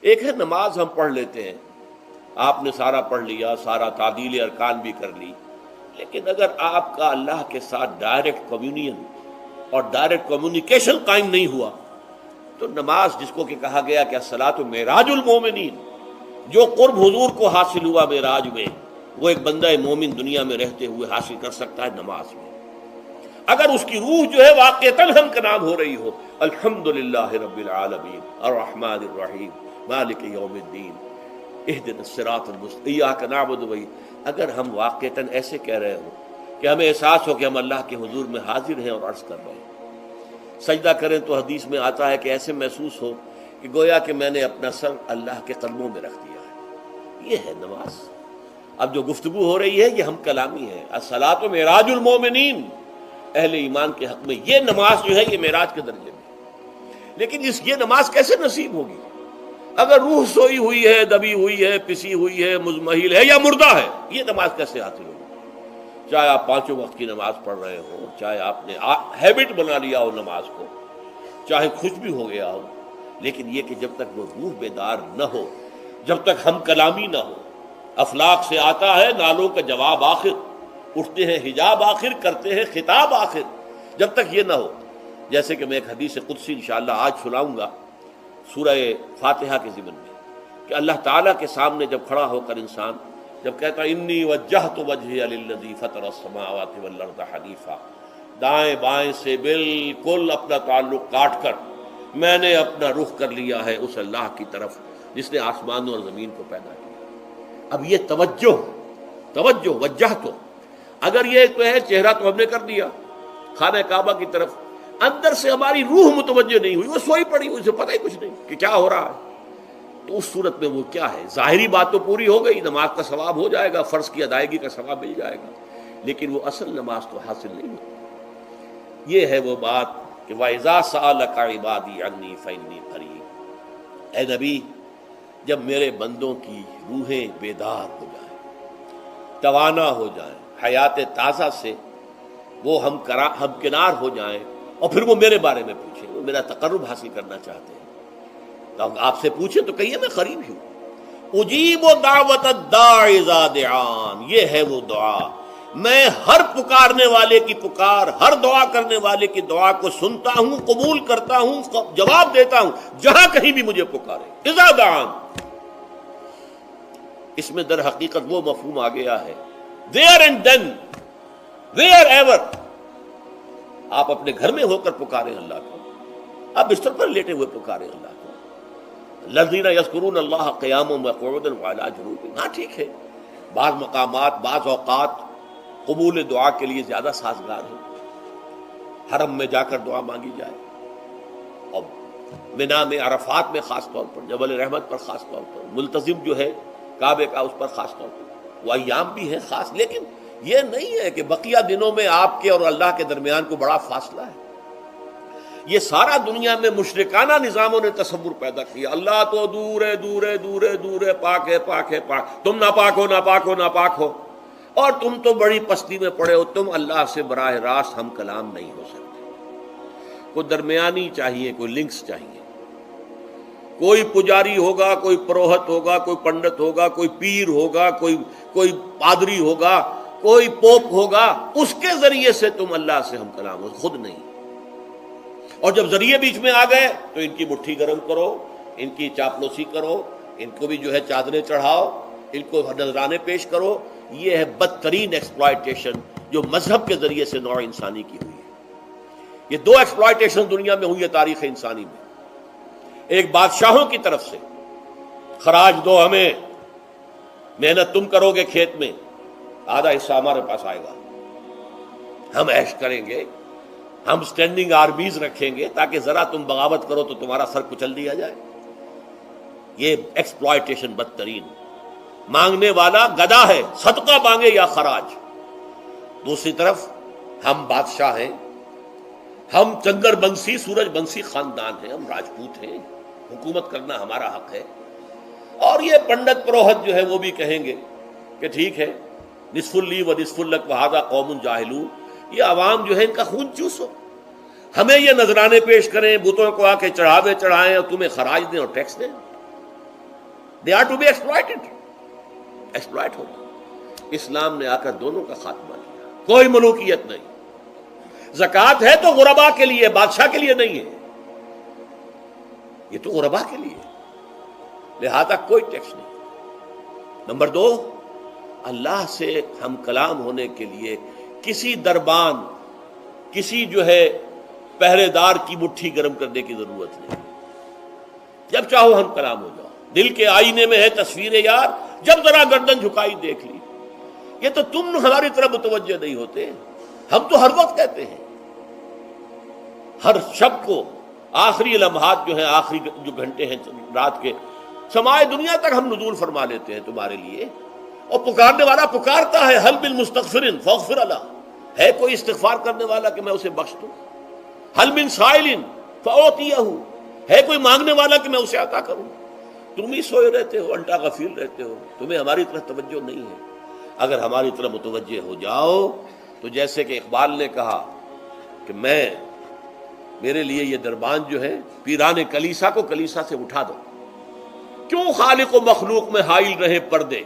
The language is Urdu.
ایک ہے نماز ہم پڑھ لیتے ہیں، آپ نے سارا پڑھ لیا، سارا تعدیل ارکان بھی کر لی، لیکن اگر آپ کا اللہ کے ساتھ ڈائریکٹ کمیونین اور ڈائریکٹ کمیونیکیشن قائم نہیں ہوا تو نماز، جس کو کہ کہا گیا کہ الصلاۃ معراج المومنین، جو قرب حضور کو حاصل ہوا معراج میں، وہ ایک بندہ مومن دنیا میں رہتے ہوئے حاصل کر سکتا ہے نماز میں، اگر اس کی روح جو ہے واقعتاً ہم کا نام ہو رہی ہو، الحمدللہ رب العالمین الرحمن الرحیم مالک یوم الدین اہدنا الصراط المستقیم ایاک نعبد و اگر ہم واقعتاً ایسے کہہ رہے ہوں کہ ہمیں احساس ہو کہ ہم اللہ کے حضور میں حاضر ہیں اور عرض کر رہے ہیں، سجدہ کریں تو حدیث میں آتا ہے کہ ایسے محسوس ہو کہ گویا کہ میں نے اپنا سر اللہ کے قدموں میں رکھ دیا ہے، یہ ہے نماز۔ اب جو گفتگو ہو رہی ہے یہ ہم کلامی ہے، الصلاۃ معراج المومنین، اہل ایمان کے حق میں یہ نماز جو ہے یہ معراج کے درجے میں، لیکن یہ نماز کیسے نصیب ہوگی اگر روح سوئی ہوئی ہے، دبی ہوئی ہے، پسی ہوئی ہے، مزمحل ہے یا مردہ ہے؟ یہ نماز کیسے حاصل ہوگی؟ چاہے آپ پانچوں وقت کی نماز پڑھ رہے ہو، چاہے آپ نے ہیبٹ بنا لیا ہو نماز کو، چاہے خوش بھی ہو گیا ہو، لیکن یہ کہ جب تک وہ روح بیدار نہ ہو، جب تک ہم کلامی نہ ہو، افلاق سے آتا ہے نالوں کا جواب آخر، اٹھتے ہیں حجاب آخر، کرتے ہیں خطاب آخر، جب تک یہ نہ ہو، جیسے کہ میں ایک حدیث قدسی انشاءاللہ آج سناؤں گا سورہ فاتحہ کے ضمن میں، کہ اللہ تعالیٰ کے سامنے جب کھڑا ہو کر انسان جب کہتا انی وجہت وجہی للذی فطر السماوات والارض حنیفا، دائیں بائیں سے بالکل اپنا تعلق کاٹ کر میں نے اپنا رخ کر لیا ہے اس اللہ کی طرف جس نے آسمانوں اور زمین کو پیدا کیا۔ اب یہ توجہ وجہ تو اگر یہ تو ہے چہرہ تو ہم نے کر دیا خانہ کعبہ کی طرف، اندر سے ہماری روح متوجہ نہیں ہوئی، وہ سوئی پڑی ہوئی، اسے پتہ ہی کچھ نہیں کہ کیا ہو رہا ہے، تو اس صورت میں وہ کیا ہے؟ ظاہری بات تو پوری ہو گئی، نماز کا ثواب ہو جائے گا، فرض کی ادائیگی کا ثواب مل جائے گا، لیکن وہ اصل نماز تو حاصل نہیں ہوتی۔ یہ ہے وہ بات کہ وَإِذَا سَأَلَكَ عِبَادِي عَنِّي فَإِنِّي قَرِيبٌ، اے نبی جب میرے بندوں کی روحیں بیدار ہو جائیں، توانا ہو جائیں، حیات تازہ سے وہ ہم کنار ہو جائیں اور پھر وہ میرے بارے میں پوچھیں، وہ میرا تقرب حاصل کرنا چاہتے ہیں، تو آپ سے پوچھیں تو کہیے میں قریب ہی ہوں، اجیب دعوت الداع اذا دعان، یہ ہے وہ دعا، میں ہر پکارنے والے کی پکار، ہر دعا کرنے والے کی دعا کو سنتا ہوں، قبول کرتا ہوں، جواب دیتا ہوں جہاں کہیں بھی مجھے پکارے، اذا دعان۔ اس میں در حقیقت وہ مفہوم آ گیا ہے there and then where ever، آپ اپنے گھر میں ہو کر پکاریں اللہ کو، آپ بستر پر لیٹے ہوئے پکاریں اللہ کو، الذین یذکرون اللہ قیاما وقعودا وعلی جنوبہم، ہاں ٹھیک ہے بعض مقامات بعض اوقات قبول دعا کے لیے زیادہ سازگار ہے، حرم میں جا کر دعا مانگی جائے، اور منا میں عرفات میں خاص طور پر، جبل رحمت پر خاص طور پر، ملتزم جو ہے کعبے کا اس پر خاص طور پر، وہ ایام بھی ہیں خاص، لیکن یہ نہیں ہے کہ بقیہ دنوں میں آپ کے اور اللہ کے درمیان کو بڑا فاصلہ ہے۔ یہ سارا دنیا میں مشرکانہ نظاموں نے تصور پیدا کیا، اللہ تو دور ہے دور ہے دور ہے دور ہے، پاک ہے پاک ہے پاک، تم ناپاک ہو ناپاک ہو ناپاک ہو، اور تم تو بڑی پستی میں پڑے ہو، تم اللہ سے براہ راست ہم کلام نہیں ہو سکتے۔ کوئی درمیانی چاہیے، کوئی لنکس چاہیے، کوئی پجاری ہوگا، کوئی پروہت ہوگا، کوئی پنڈت ہوگا، کوئی پیر ہوگا، کوئی پادری ہوگا، کوئی پوپ ہوگا، اس کے ذریعے سے تم اللہ سے ہم کلام ہو، خود نہیں۔ اور جب ذریعے بیچ میں آ گئے تو ان کی مٹھی گرم کرو، ان کی چاپلوسی کرو، ان کو بھی جو ہے چادریں چڑھاؤ، ان کو نذرانے پیش کرو، یہ ہے بدترین ایکسپلائٹیشن جو مذہب کے ذریعے سے نوع انسانی کی ہوئی ہے۔ یہ دو ایکسپلائٹیشن دنیا میں ہوئی ہے تاریخ انسانی میں، ایک بادشاہوں کی طرف سے خراج دو ہمیں، محنت تم کرو گے کھیت میں، آدھا حصہ ہمارے پاس آئے گا، ہم عیش کریں گے، ہم اسٹینڈنگ آرمیز رکھیں گے تاکہ ذرا تم بغاوت کرو تو تمہارا سر کچل دیا جائے۔ یہ ایکسپلائٹیشن بدترین، مانگنے والا گدا ہے، صدقہ مانگے یا خراج۔ دوسری طرف ہم بادشاہ ہیں، ہم چنگر بنسی سورج بنسی خاندان ہیں، ہم راجپوت ہیں، حکومت کرنا ہمارا حق ہے، اور یہ پنڈت پروہت جو ہے وہ بھی کہیں گے کہ ٹھیک ہے نصف لی و نصف لک وہذا قوم جاہلون، یہ عوام جو ہے ان کا خون چوسو، ہمیں یہ نذرانے پیش کریں، بتوں کو آ کے چڑھاوے چڑھائیں اور تمہیں خراج دیں اور ٹیکس دیں۔ They are to be exploited, exploit ہونا۔ اسلام نے آ کر دونوں کا خاتمہ کیا، کوئی ملوکیت نہیں۔ زکوٰۃ ہے تو غربا کے لیے، بادشاہ کے لیے نہیں ہے، یہ تو غربا کے لیے، لہذا کوئی ٹیکس نہیں۔ نمبر 2، اللہ سے ہم کلام ہونے کے لیے کسی دربان، کسی جو ہے پہرے دار کی مٹھی گرم کرنے کی ضرورت نہیں، جب چاہو ہم کلام ہو جاؤ۔ دل کے آئینے میں ہے تصویر یار، جب ذرا گردن جھکائی دیکھ لی۔ یہ تو تم ہماری طرف متوجہ نہیں ہوتے، ہم تو ہر وقت کہتے ہیں، ہر شب کو آخری لمحات جو ہیں، آخری جو گھنٹے ہیں رات کے، سمائے دنیا تک ہم نزول فرما لیتے ہیں تمہارے لیے، اور پکارنے والا پکارتا ہے، حل بالمستغفر فاغفر له، ہے کوئی استغفار کرنے والا کہ میں اسے بخش دوں؟ حل من سائل فاعطیہ، ہے کوئی مانگنے والا کہ میں اسے عطا کروں؟ تم ہی سوئے رہتے ہو، الٹا غفیر رہتے ہو، تمہیں ہماری طرف توجہ نہیں ہے۔ اگر ہماری طرف متوجہ ہو جاؤ تو جیسے کہ اقبال نے کہا کہ میرے لیے یہ دربان جو ہے، پیران کلیسا کو کلیسا سے اٹھا دو، کیوں خالق و مخلوق میں حائل رہے پردے،